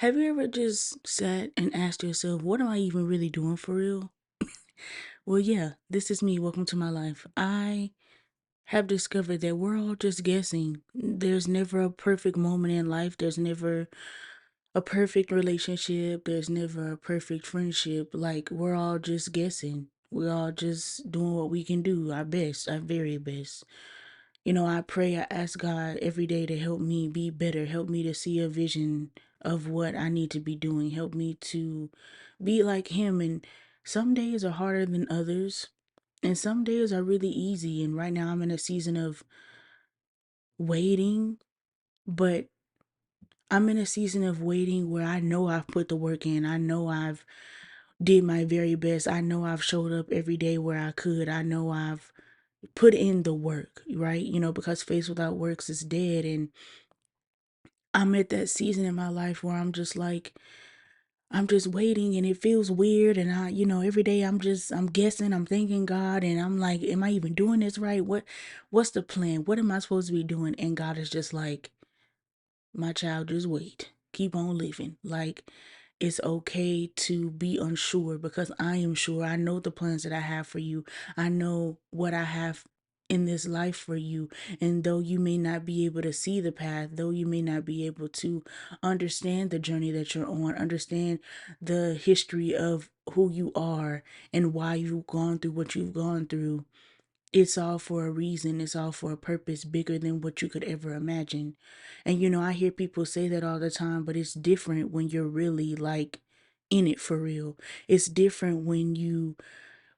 Have you ever just sat and asked yourself, what am I even really doing for real? Well, yeah, this is me. Welcome to my life. I have discovered that we're all just guessing. There's never a perfect moment in life, there's never a perfect relationship, there's never a perfect friendship. Like, we're all just guessing. We're all just doing what we can do, our best, our very best. I pray, I ask God every day to help me be better, help me to see a vision of what I need to be doing, help me to be like Him. And some days are harder than others, and some days are really easy. And right now, I'm in a season of waiting, but I'm in a season of waiting where I know I've put the work in. I know I've did my very best. I know I've showed up every day where I could. I know I've put in the work, right? Because faith without works is dead. And I'm at that season in my life where I'm just waiting and it feels weird. And every day I'm guessing, I'm thanking God, and I'm like, am I even doing this right? What's the plan? What am I supposed to be doing? And God is just like, my child, just wait. Keep on living. Like, it's okay to be unsure because I am sure. I know the plans that I have for you. I know what I have in this life for you. And though you may not be able to see the path, though you may not be able to understand the journey that you're on, understand the history of who you are and why you've gone through what you've gone through, it's all for a reason. It's all for a purpose bigger than what you could ever imagine. And I hear people say that all the time, but it's different when you're really like in it for real. It's different when you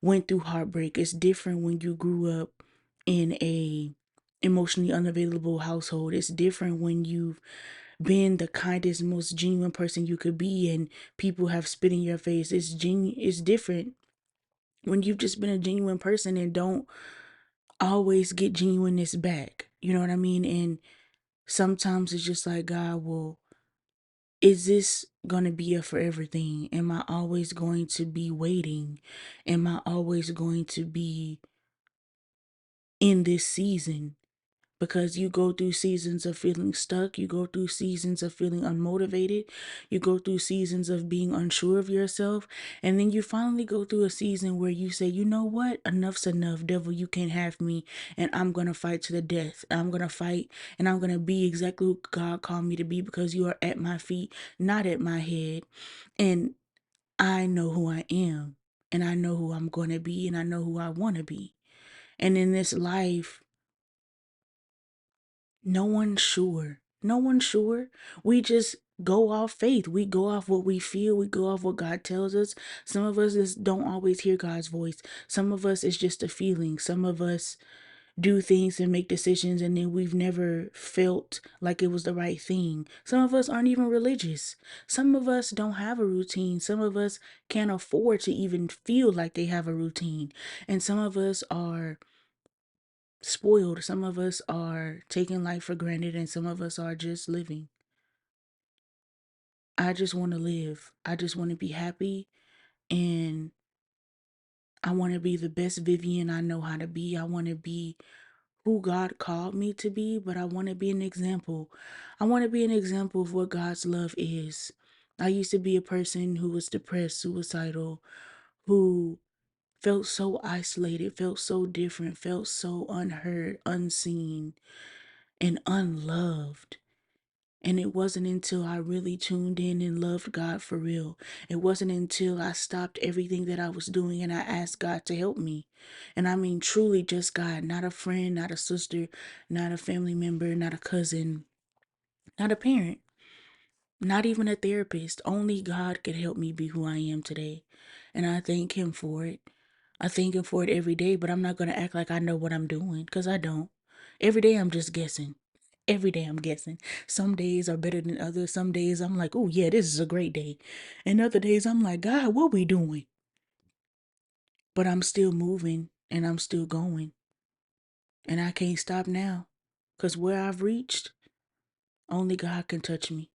went through heartbreak. It's different when you grew up in a emotionally unavailable household. It's different when you've been the kindest, most genuine person you could be and people have spit in your face. It's different when you've just been a genuine person and don't always get genuineness back. You know what I mean? And sometimes it's just like, God, well, is this going to be a forever thing? Am I always going to be waiting? Am I always going to be in this season? Because you go through seasons of feeling stuck, you go through seasons of feeling unmotivated, you go through seasons of being unsure of yourself, and then you finally go through a season where you say, you know what, enough's enough, devil, you can't have me, and I'm gonna fight to the death. I'm gonna fight, and I'm gonna be exactly who God called me to be because you are at my feet, not at my head, and I know who I am, and I know who I'm gonna be, and I know who I wanna be. And in this life, no one's sure. No one's sure. We just go off faith. We go off what we feel. We go off what God tells us. Some of us don't always hear God's voice. Some of us is just a feeling. Some of us do things and make decisions and then we've never felt like it was the right thing. Some of us aren't even religious. Some of us don't have a routine. Some of us can't afford to even feel like they have a routine. And some of us are spoiled. Some of us are taking life for granted, and some of us are just living. I just want to live. I just want to be happy, and I want to be the best Vivian I know how to be. I want to be who God called me to be, but I want to be an example. I want to be an example of what God's love is. I used to be a person who was depressed, suicidal, who felt so isolated, felt so different, felt so unheard, unseen, and unloved. And it wasn't until I really tuned in and loved God for real. It wasn't until I stopped everything that I was doing and I asked God to help me. And I mean, truly just God, not a friend, not a sister, not a family member, not a cousin, not a parent, not even a therapist. Only God could help me be who I am today. And I thank Him for it. I thank Him for it every day, but I'm not going to act like I know what I'm doing because I don't. Every day I'm just guessing. Every day I'm guessing. Some days are better than others. Some days I'm like, oh, yeah, this is a great day. And other days I'm like, God, what we doing? But I'm still moving and I'm still going. And I can't stop now because where I've reached, only God can touch me.